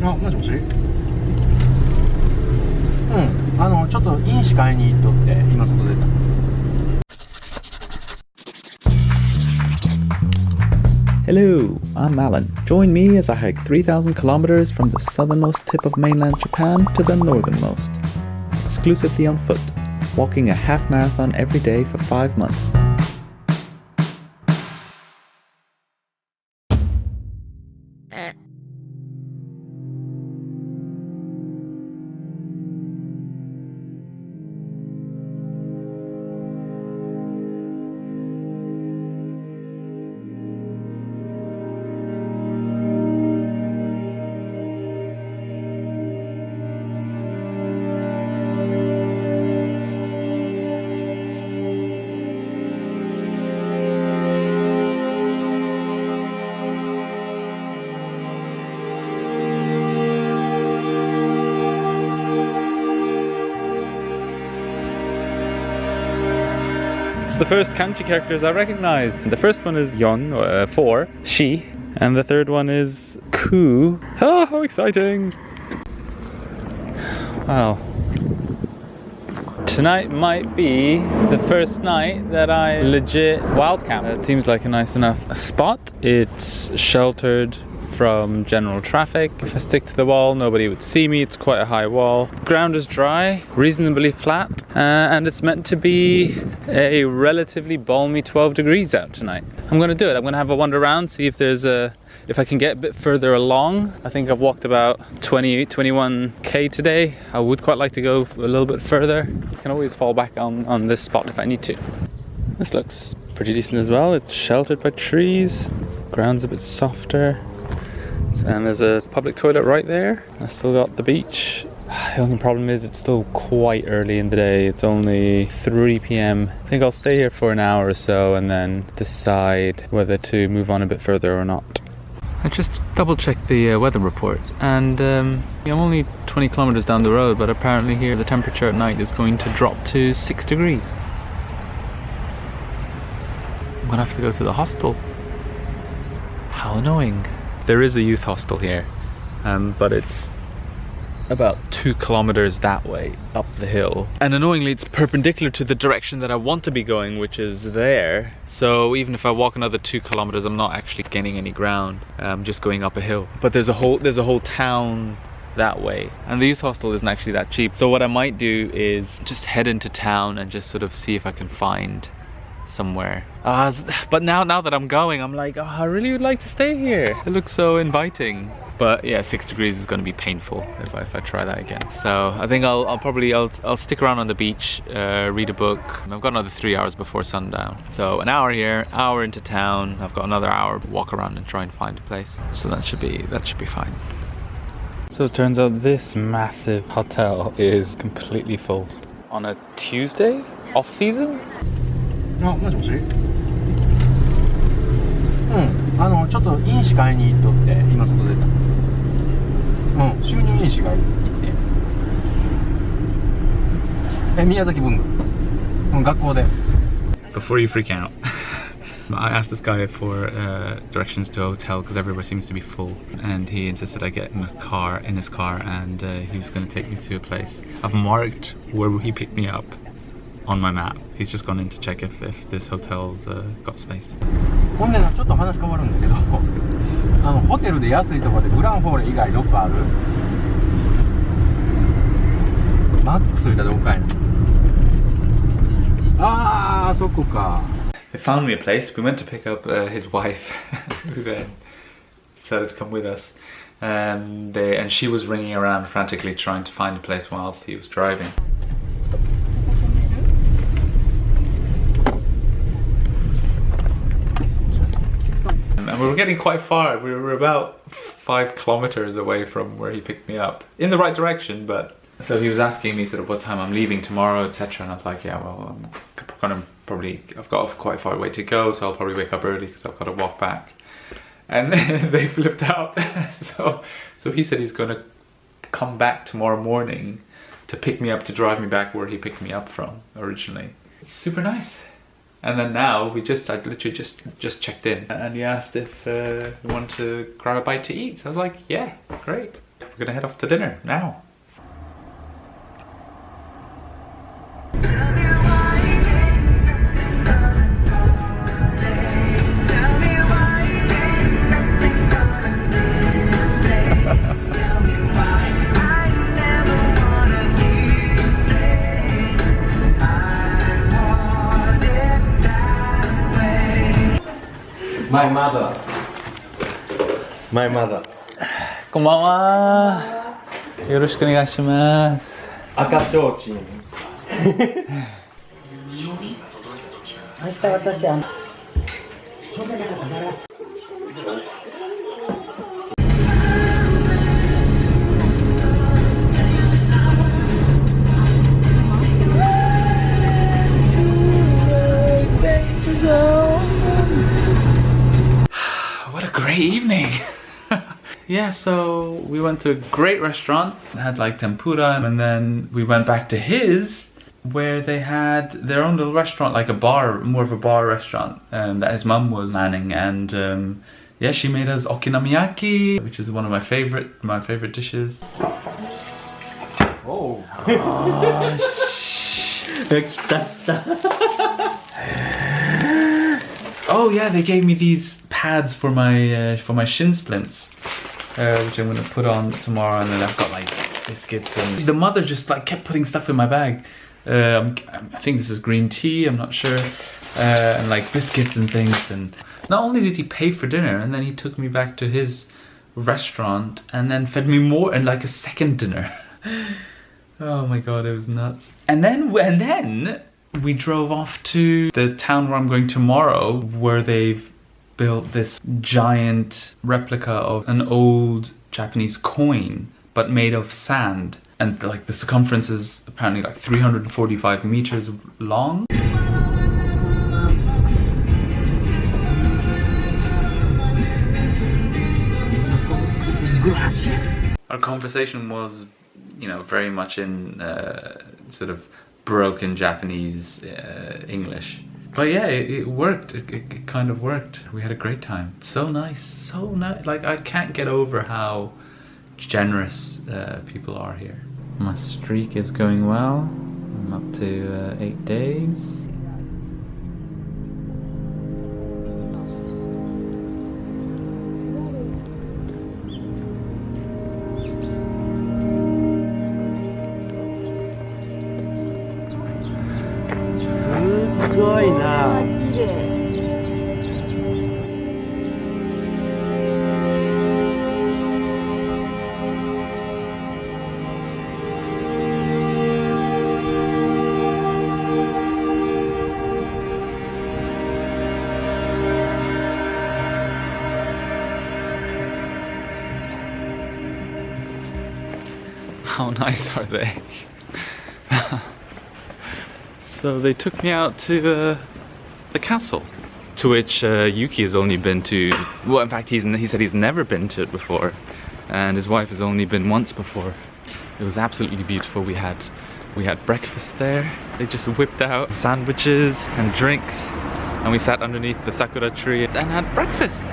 あ、もしもし。ちょっと飲酒買いに行っとって今外出た。Hello, I'm Alan. Join me as I hike 3,000 kilometers from the southernmost tip of mainland Japan to the northernmost. Exclusively on foot, walking a half marathon every day for 5 months. The first kanji characters I recognize. The first one is yon, or 4, she, and the third one is ku. Oh, how exciting! Wow. Tonight might be the first night that I legit wild camp. It seems like a nice enough spot. It's sheltered from general traffic. If I stick to the wall, nobody would see me. It's quite a high wall. The ground is dry, reasonably flat, and it's meant to be a relatively balmy 12 degrees out tonight. I'm gonna do it. I'm gonna have a wander around, see if if I can get a bit further along. I think I've walked about 21k today. I would quite like to go a little bit further. I can always fall back on this spot if I need to. This looks pretty decent as well. It's sheltered by trees. Ground's a bit softer. And there's a public toilet right there. I still got the beach. The only problem is it's still quite early in the day. It's only 3 p.m. I think I'll stay here for an hour or so and then decide whether to move on a bit further or not. I just double checked the weather report, and I'm only 20 kilometers down the road, but apparently here the temperature at night is going to drop to 6 degrees. I'm gonna have to go to the hostel. How annoying. There is a youth hostel here, but it's about 2 kilometers that way up the hill. And annoyingly, it's perpendicular to the direction that I want to be going, which is there. So even if I walk another 2 kilometers, I'm not actually gaining any ground. I'm just going up a hill. But there's a whole town that way, and the youth hostel isn't actually that cheap. So what I might do is just head into town and just sort of see if I can find somewhere. But now that I'm going, I'm like, oh, I really would like to stay here. It looks so inviting. But yeah, 6 degrees is going to be painful if I try that again. So I think I'll stick around on the beach, read a book. I've got another 3 hours before sundown. So an hour here, hour into town. I've got another hour to walk around and try and find a place. So that should be fine. So it turns out this massive hotel is completely full. On a Tuesday, off season? あ、もしもし。ちょっと飲酒買いに行っとって今外出た。収入飲酒が行って。宮崎文具。学校で。Before you freak out, I asked this guy for directions to a hotel because everywhere seems to be full, and he insisted I get in his car, and he was going to take me to a place. I've marked where he picked me up on my map. He's just gone in to check if this hotel's got space. ほんでな、ちょっと話変わるんだけど、ホテルで安いところでグランフォーレ以外どっかある？マックスみたいなどこかいな。あー、そこか。They found me a place. We went to pick up his wife, who then decided to come with us. And she was ringing around frantically trying to find a place whilst he was driving. And we were getting quite far. We were about 5 kilometers away from where he picked me up. In the right direction, but... So he was asking me sort of what time I'm leaving tomorrow, etc. And I was like, yeah, well, I've got quite far away to go, so I'll probably wake up early because I've got to walk back. And they flipped out. So he said he's going to come back tomorrow morning to pick me up, to drive me back where he picked me up from originally. It's super nice. And then now I literally just checked in, and he asked if we wanted to grab a bite to eat. So I was like, yeah, great. We're gonna head off to dinner now. My mother. My mother. こんばんは。よろしくお願いします。赤ちょうちん。明日私はWhat a great evening! Yeah, so we went to a great restaurant, had like tempura, and then we went back to his, where they had their own little restaurant, like a bar, more of a bar restaurant, that his mum was manning, and yeah, she made us okonomiyaki, which is one of my favorite dishes. Oh. Oh yeah, they gave me these pads for my shin splints, which I'm gonna put on tomorrow, and then I've got like biscuits, and the mother just like kept putting stuff in my bag. I think this is green tea, I'm not sure, and like biscuits and things. And not only did he pay for dinner, and then he took me back to his restaurant and then fed me more and like a second dinner. Oh my god, it was nuts. And then we drove off to the town where I'm going tomorrow, where they've built this giant replica of an old Japanese coin, but made of sand. And like the circumference is apparently like 345 meters long. Our conversation was, you know, very much in sort of broken Japanese English. But yeah, it worked. It kind of worked. We had a great time. So nice, so nice. Like, I can't get over how generous people are here. My streak is going well. I'm up to 8 days. How nice are they? So they took me out to the castle, to which Yuki has only been to, well, in fact he said he's never been to it before, and his wife has only been once before. It was absolutely beautiful. We had breakfast there. They just whipped out sandwiches and drinks, and we sat underneath the Sakura tree and had breakfast.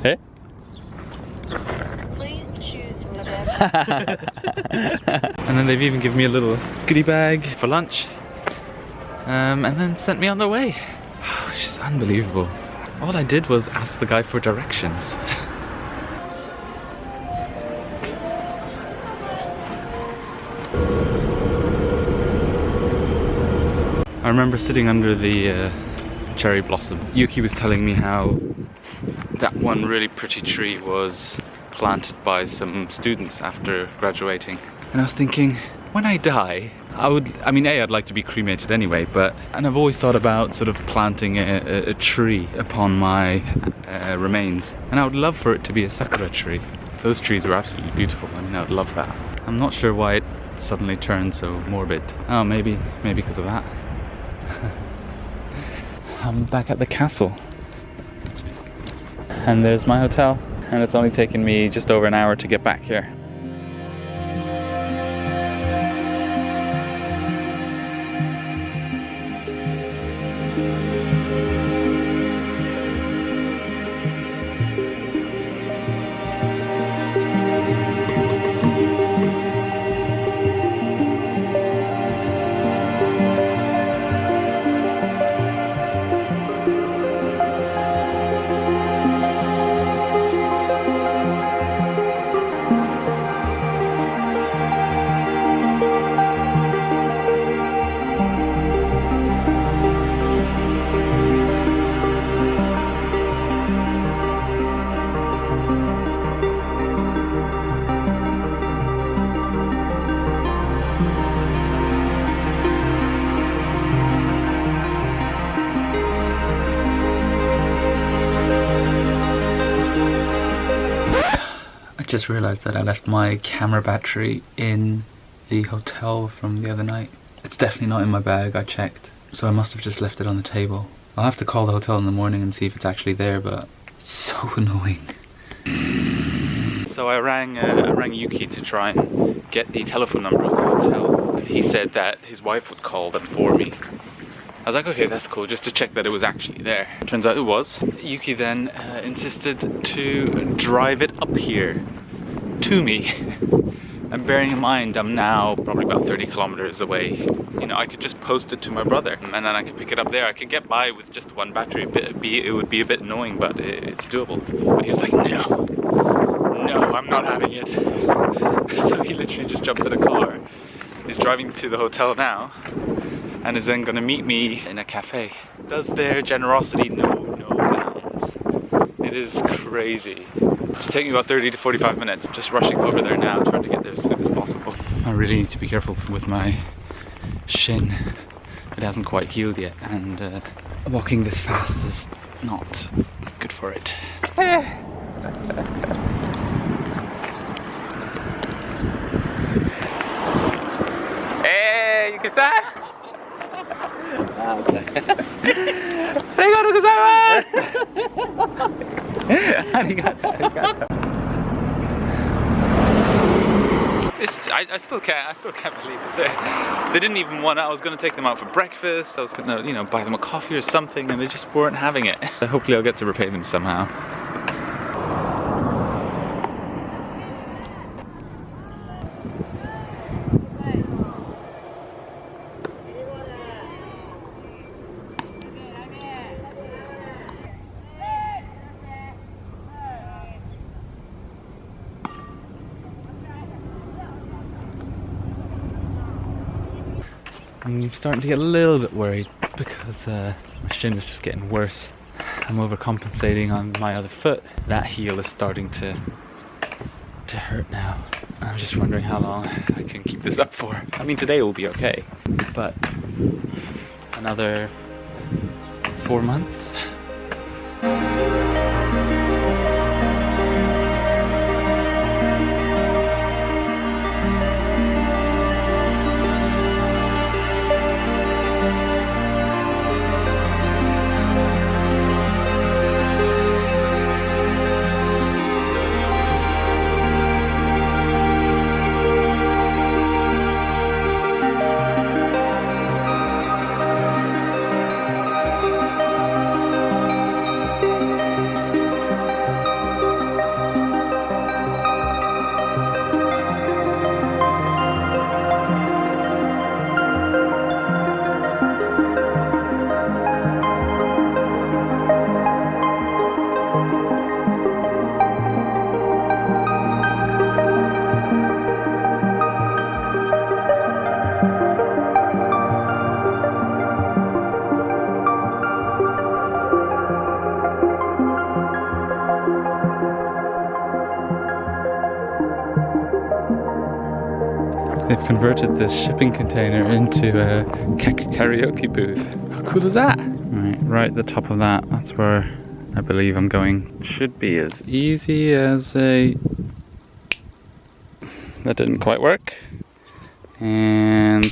Hey? Please choose whatever. And then they've even given me a little goodie bag for lunch, and then sent me on the way, which is unbelievable. All I did was ask the guy for directions. I remember sitting under the cherry blossom. Yuki was telling me how that one really pretty tree was planted by some students after graduating. And I was thinking, when I die, I'd like to be cremated anyway, and I've always thought about sort of planting a tree upon my remains. And I would love for it to be a sakura tree. Those trees were absolutely beautiful. I mean, I would love that. I'm not sure why it suddenly turned so morbid. Oh, maybe because of that. I'm back at the castle. And there's my hotel. And it's only taken me just over an hour to get back here. just realized that I left my camera battery in the hotel from the other night. It's definitely not in my bag, I checked. So I must have just left it on the table. I'll have to call the hotel in the morning and see if it's actually there, but it's so annoying. So I rang Yuki to try and get the telephone number of the hotel. He said that his wife would call them for me. I was like, okay, that's cool, just to check that it was actually there. Turns out it was. Yuki then insisted to drive it up here to me. And bearing in mind, I'm now probably about 30 kilometers away. You know, I could just post it to my brother and then I could pick it up there. I could get by with just one battery. It would be a bit annoying, but it's doable. But he was like, no, I'm not having it. So he literally just jumped in a car. He's driving to the hotel now and is then going to meet me in a cafe. Does their generosity know no bounds? It is crazy. It's taking about 30 to 45 minutes. Just rushing over there now, trying to get there as soon as possible. I really need to be careful with my shin. It hasn't quite healed yet, and walking this fast is not good for it. Hey, you can say? Arigatou gozaimasu! Arigatou. I still can't believe it. They didn't even want it. I was going to take them out for breakfast. I was going to, you know, buy them a coffee or something, and they just weren't having it. Hopefully I'll get to repay them somehow. I'm starting to get a little bit worried because my shin is just getting worse. I'm overcompensating on my other foot. That heel is starting to hurt now. I'm just wondering how long I can keep this up for. I mean, today will be okay, but another 4 months. They've converted this shipping container into a karaoke booth. How cool is that? Right at the top of that, that's where I believe I'm going. Should be as easy as a... That didn't quite work. And...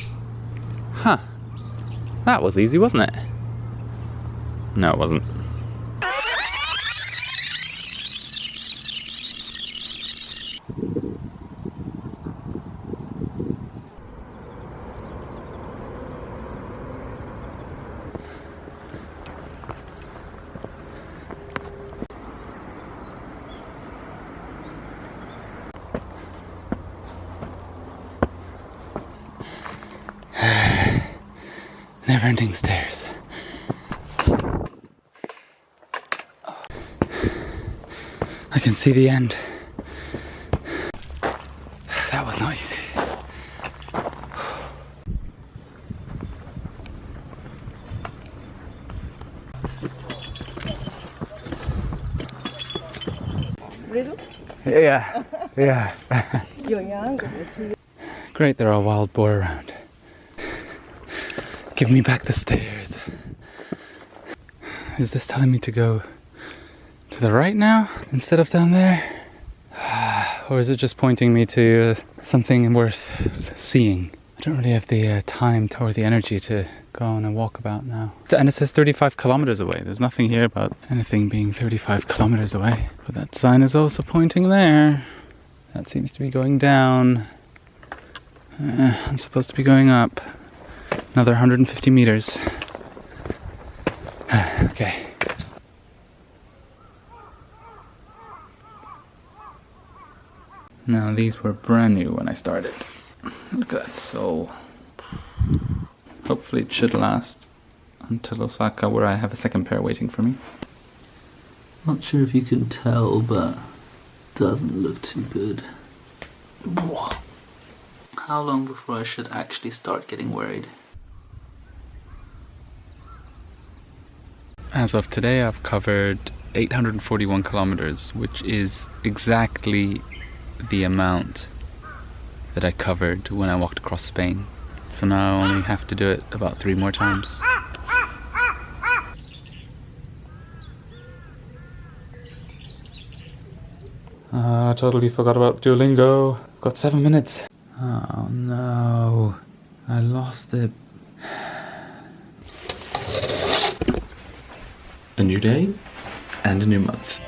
Huh. That was easy, wasn't it? No, it wasn't. Never-ending stairs. I can see the end. That was not easy. Yeah. Great, there are wild boar around. Give me back the stairs. Is this telling me to go to the right now instead of down there? Or is it just pointing me to something worth seeing? I don't really have the time or the energy to go on a walkabout now. And it says 35 kilometers away. There's nothing here about anything being 35 kilometers away. But that sign is also pointing there. That seems to be going down. I'm supposed to be going up. Another 150 meters. Okay. Now these were brand new when I started. Look at that sole. Hopefully it should last until Osaka, where I have a second pair waiting for me. Not sure if you can tell, but doesn't look too good. How long before I should actually start getting worried? As of today, I've covered 841 kilometers, which is exactly the amount that I covered when I walked across Spain. So now I only have to do it about 3 more times. I totally forgot about Duolingo. I've got 7 minutes. Oh no, I lost it. A new day and a new month.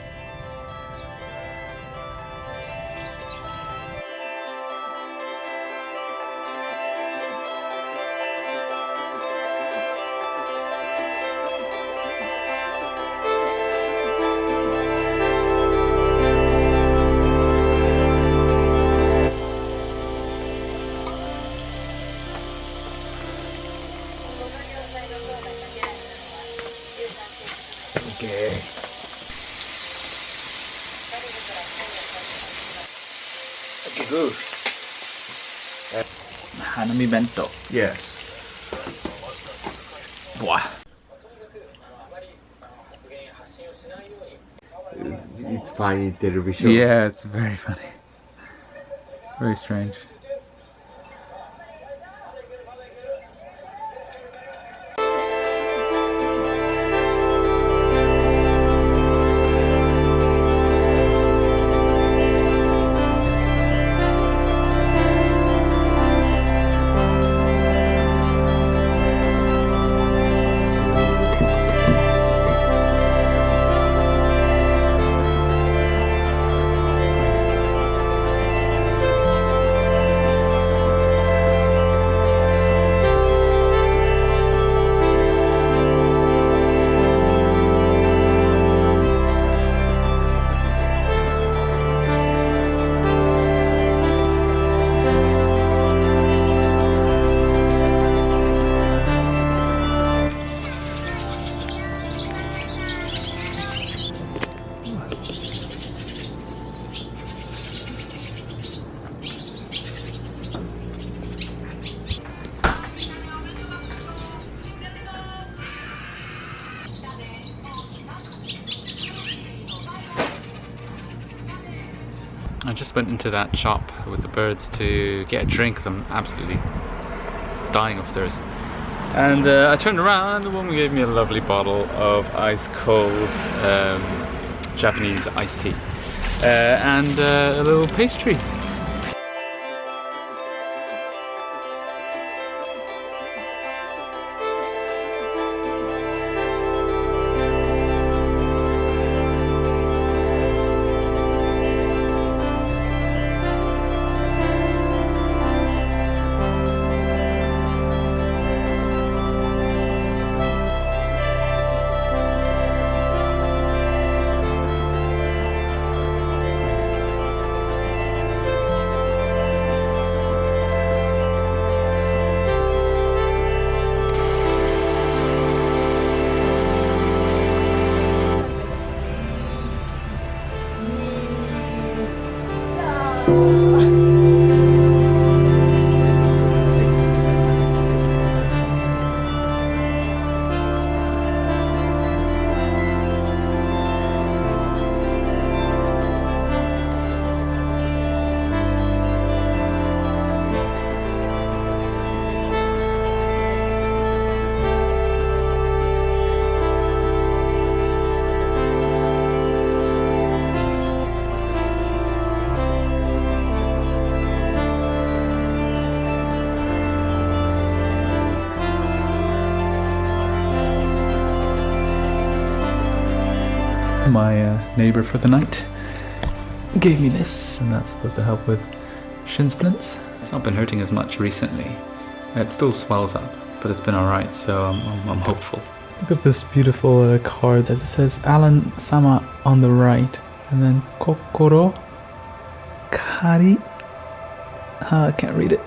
Okay. Okay, good. Hanami bento. Yes. Wow. It's funny television. Yeah, it's very funny. It's very strange. I just went into that shop with the birds to get a drink because I'm absolutely dying of thirst. And I turned around and the woman gave me a lovely bottle of ice cold Japanese iced tea and a little pastry. My neighbor for the night gave me this, and that's supposed to help with shin splints. It's not been hurting as much recently. It still swells up, but it's been alright, so I'm hopeful. Look at this beautiful card that says Alan Sama on the right, and then Kokoro Kari. I can't read it.